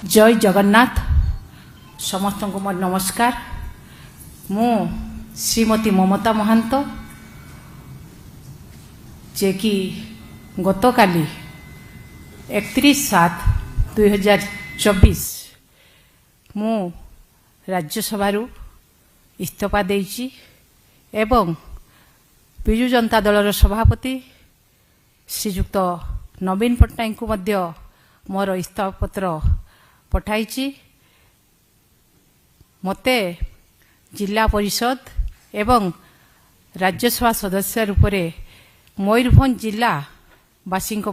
जय जगन्नाथ समस्त को मोर नमस्कार। मु श्रीमती ममता महांत जे कि गतकाली 31/7/2024 मु राज्यसभा इस्तीफा देइछि एवं विजु जनता दलर सभापति श्रीजुक्त नवीन पट्टनायक को मध्य मोर इस्तीफा पत्र पठाइछि। मते जिला परिषद एवं राज्यसभा सदस्य रूप में मयूरभंज जिला वासी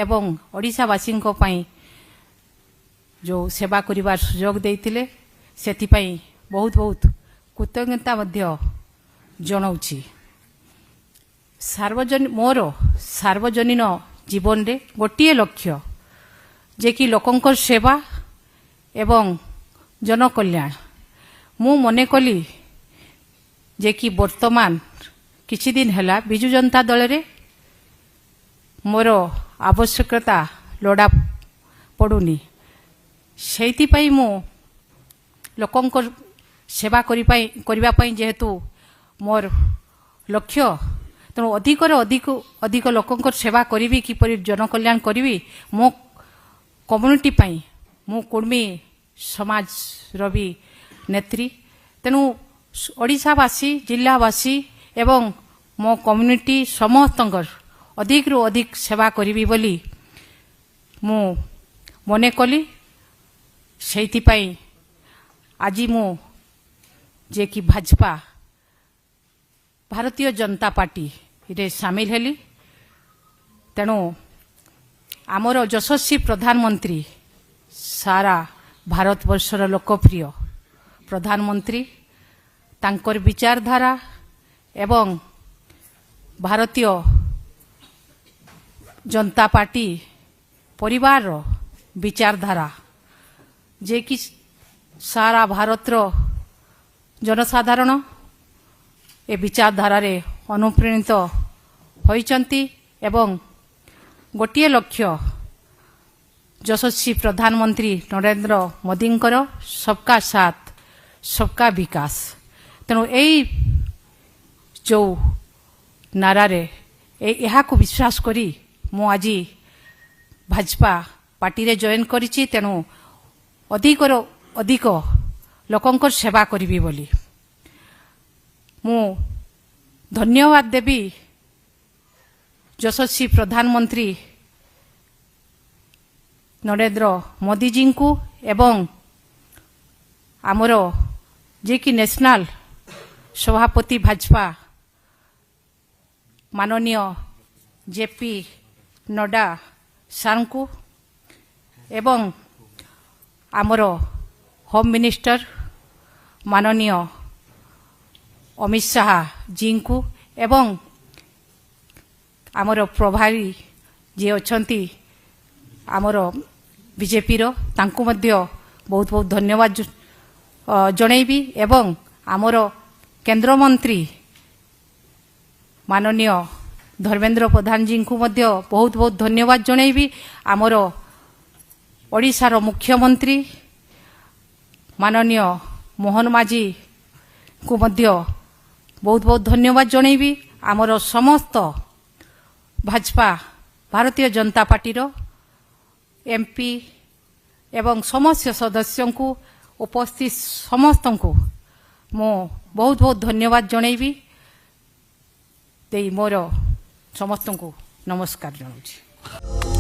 एवं ओडिशावासी जो सेवा करिवार सुयोग देइतिले सेतिपई बहुत बहुत कृतज्ञता मध्य जनाउछि। मोर सार्वजनिक जीवन रे गोटिए लक्ष्य जे कि लोकंकर सेवा एवं जनकल्याण। मु मने कली जे कि वर्तमान किछि दिन हैला विजु जनता दल रे मोर आवश्यकता लोड़ा पड़ुनी, सेति पई मु लोकंकर सेवा करिबा पई जेहेतु मोर लक्ष्य तेणु अधिक लोकंकर सेवा करी किपरि जनकल्याण करी मो कम्युनिटी पई मु कुर्मी समाज रवि नेत्री तेणु ओडिशावासी जिलावासी एवं मो कम्युनिटी समस्तंकर अधिक रु अधिक सेवा करी बोली मु मने कली। सेति पई आज मु जे कि भाजपा भारतीय जनता पार्टी रे शामिल हेली। तेणु आमर यशस्वी प्रधानमंत्री सारा भारतवर्षर लोकप्रिय प्रधानमंत्री तांकर विचारधारा एवं भारतीय जनता पार्टी परिवार विचारधारा जे कि सारा भारतर जनसाधारण ए विचारधारा रे अनुप्राणित होइचंती एवं गोटिए लक्ष्य यशस्वी प्रधानमंत्री नरेंद्र मोदींकर सबका साथ सबका विकास। तेणु यही जो नारा रे यहाँ को विश्वास करी मु आज भाजपा पार्टी रे जॉइन करिछि। तेणु अधिक लोकंकर सेवा करिबी बोली मु धन्यवाद देवी यशस्वी प्रधानमंत्री नरेंद्र मोदी जी को एवं आमर जे कि नेशनल सभापति भाजपा माननीय जेपी नड्डा सार को एवं आमर होम मिनिस्टर माननीय अमित शाह जी को एवं आमर प्रभारी जे अछंती आमर बीजेपी रो तांको मध्य बहुत बहुत धन्यवाद जणैबी एवं आमर केंद्र मंत्री माननीय धर्मेंद्र प्रधान जी को मध्य बहुत बहुत धन्यवाद जणैबी। आमर ओडिशार मुख्यमंत्री माननीय मोहन माझी को मध्य बहुत बहुत धन्यवाद जणैबी। आमर समस्त भाजपा भारतीय जनता पार्टी रो एमपी एवं समस्त सदस्यों को उपस्थित समस्त को मो बहुत बहुत धन्यवाद जणैबी मोर समस्त को नमस्कार जनाउछि।